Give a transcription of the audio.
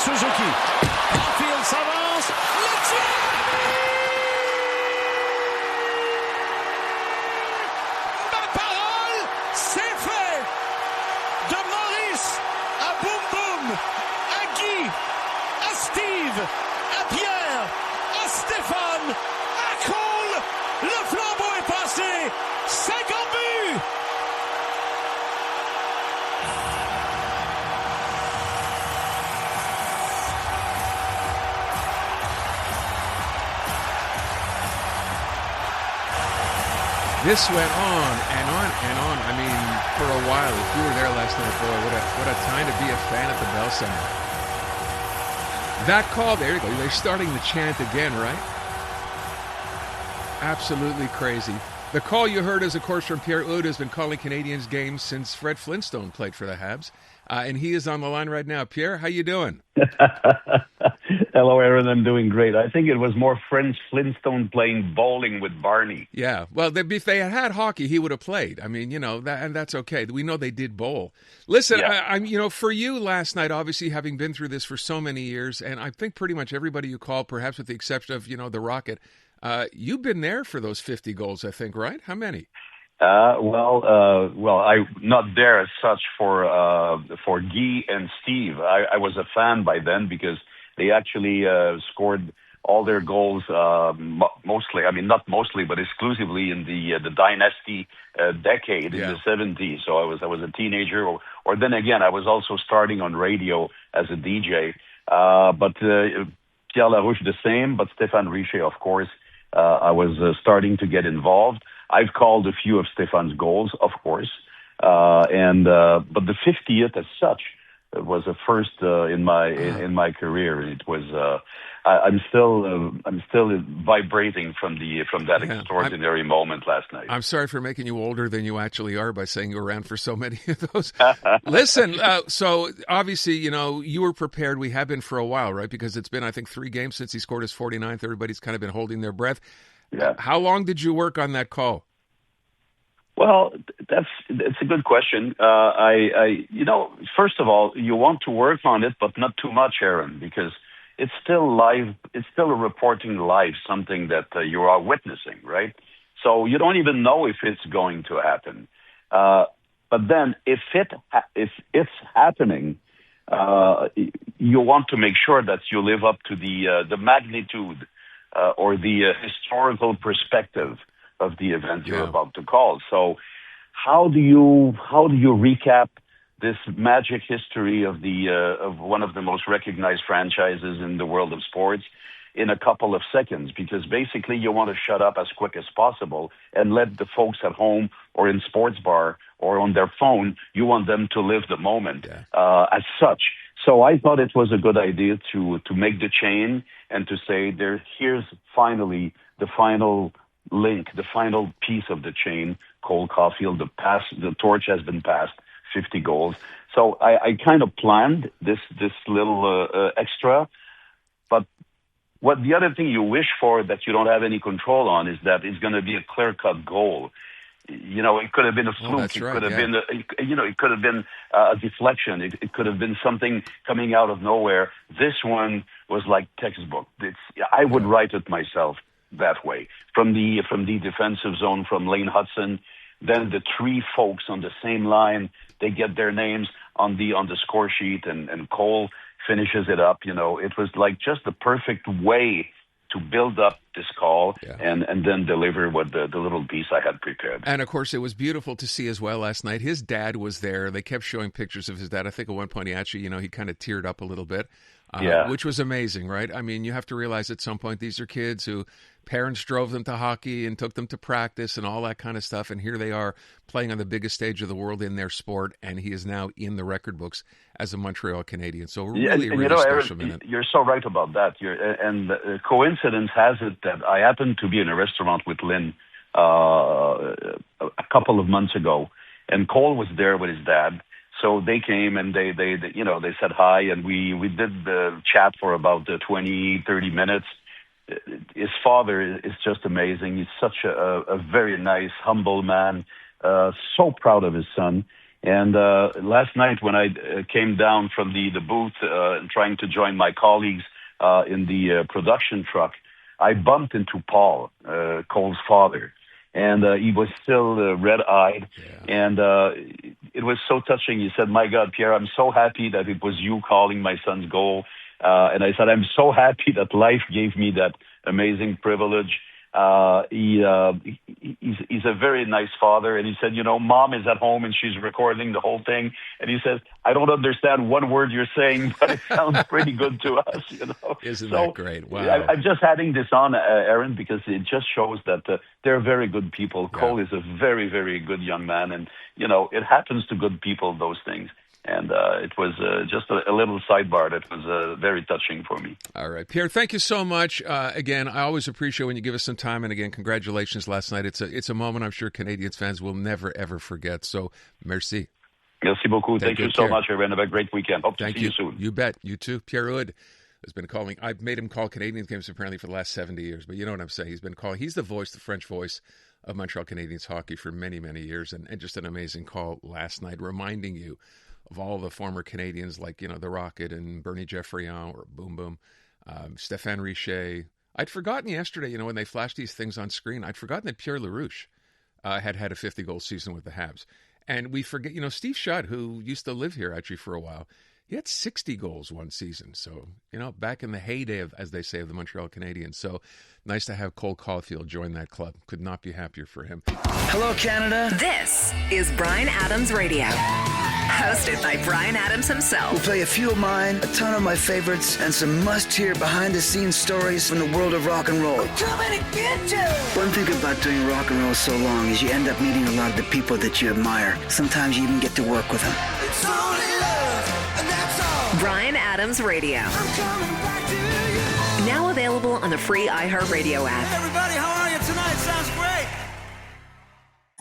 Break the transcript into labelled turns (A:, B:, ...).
A: Suzuki. Caufield s'avance. Le tir! Ma parole, c'est fait! De Maurice à Boum Boum, à Guy, à Steve, à Pierre, à Stéphane, à Cole, le flambeau est passé! 50 buts!
B: This went on and on and on. I mean, for a while. If you were there last night, boy, what a time to be a fan at the Bell Center. That call, there you go. They're starting the chant again, right? Absolutely crazy. The call you heard is, of course, from Pierre Houde, has been calling Canadiens games since Fred Flintstone played for the Habs. And he is on the line right now. Pierre, how you doing?
C: Hello, Aaron. I'm doing great. I think it was more Fred Flintstone playing bowling with Barney.
B: Yeah. Well, if they had had hockey, he would have played. I mean, and that's okay. We know they did bowl. Listen, yeah. I'm, for you last night, obviously having been through this for so many years, and I think pretty much everybody you called, perhaps with the exception of, the Rocket, you've been there for those 50 goals, I think, right? How many?
C: Well, I'm not there as such for Guy and Steve. I was a fan by then because they actually scored all their goals mostly. I mean, not mostly, but exclusively in the dynasty decade in the 70s. So I was a teenager, or then again, I was also starting on radio as a DJ. But Pierre Larouche the same, but Stéphane Richer, of course, I was starting to get involved. I've called a few of Stéphane's goals, of course, but the 50th as such was a first in my career. It was I'm still vibrating from that extraordinary moment last night.
B: I'm sorry for making you older than you actually are by saying you were around for so many of those. Listen, so obviously you were prepared. We have been for a while, right? Because it's been, I think, 3 games since he scored his 49th. Everybody's kind of been holding their breath.
C: Yeah.
B: How long did you work on that call?
C: Well, that's a good question. First of all, you want to work on it, but not too much, Aaron, because it's still live. It's still a reporting live, something that you are witnessing, right? So you don't even know if it's going to happen. But then, if it's happening, you want to make sure that you live up to the magnitude or the historical perspective of the event you're about to call. So how do you recap this magic history of of one of the most recognized franchises in the world of sports in a couple of seconds? Because basically you want to shut up as quick as possible and let the folks at home or in sports bar or on their phone, you want them to live the moment as such. So I thought it was a good idea to make the chain and to say here's finally the final link, the final piece of the chain. Cole Caufield, the torch has been passed, 50 goals. So I kind of planned this little extra, but what the other thing you wish for that you don't have any control on is that it's going to be a clear-cut goal. It could have been a fluke. It could have been, it could have been a deflection. It could have been something coming out of nowhere. This one was like textbook. I would write it myself that way. From the defensive zone, from Lane Hudson, then the 3 folks on the same line, they get their names on the score sheet, and Cole finishes it up. It was like just the perfect way to build up this call and then deliver what the little piece I had prepared.
B: And, of course, it was beautiful to see as well last night. His dad was there. They kept showing pictures of his dad. I think at one point he actually, he kind of teared up a little bit, which was amazing, right? I mean, you have to realize at some point these are kids who parents drove them to hockey and took them to practice and all that kind of stuff, and here they are playing on the biggest stage of the world in their sport, and he is now in the record books as a Montreal Canadien. So really special minute.
C: You're so right about that. And coincidence has it that I happened to be in a restaurant with Lynn a couple of months ago, and Cole was there with his dad. So they came and they said hi, and we did the chat for about 20, 30 minutes. His father is just amazing. He's such a very nice, humble man, so proud of his son. And last night when I came down from the booth trying to join my colleagues in the production truck, I bumped into Paul, Cole's father. And he was still red-eyed. Yeah. And it was so touching. He said, "My God, Pierre, I'm so happy that it was you calling my son's goal." And I said, "I'm so happy that life gave me that amazing privilege." He's a very nice father. And he said, Mom is at home and she's recording the whole thing. And he says, "I don't understand one word you're saying, but it sounds pretty good to us."
B: Isn't that great? Wow.
C: I'm just adding this on, Aaron, because it just shows that they're very good people. Yeah. Cole is a very, very good young man. And, it happens to good people, those things. And it was just a little sidebar that was very touching for me.
B: All right, Pierre, thank you so much. Again, I always appreciate when you give us some time. And again, congratulations last night. It's a moment I'm sure Canadiens fans will never, ever forget. So, merci.
C: Merci beaucoup. Thank you so much, everyone. Have a great weekend. Hope to see you soon.
B: You bet. You too. Pierre Houde has been calling. I've made him call Canadiens games apparently for the last 70 years. But you know what I'm saying. He's been calling. He's the voice, the French voice of Montreal Canadiens hockey for many, many years. And just an amazing call last night, reminding you of all the former Canadians like, the Rocket and Bernie Geoffrion or Boom Boom, Stéphane Richer. I'd forgotten yesterday, when they flashed these things on screen, I'd forgotten that Pierre LaRouche had a 50-goal season with the Habs. And we forget, Steve Shutt, who used to live here actually for a while, he had 60 goals one season. So, back in the heyday of, as they say, of the Montreal Canadiens. So nice to have Cole Caufield join that club. Could not be happier for him.
D: Hello, Canada.
E: This is Bryan Adams Radio. Hosted by Bryan Adams himself.
D: We'll play a few of mine, a ton of my favorites, and some must-hear behind-the-scenes stories from the world of rock and roll. I'm coming to get you! One thing about doing rock and roll so long is you end up meeting a lot of the people that you admire. Sometimes you even get to work with them.
E: It's only love, and that's all. Bryan Adams Radio. I'm coming back to you. Now available on the free iHeartRadio app.
D: Everybody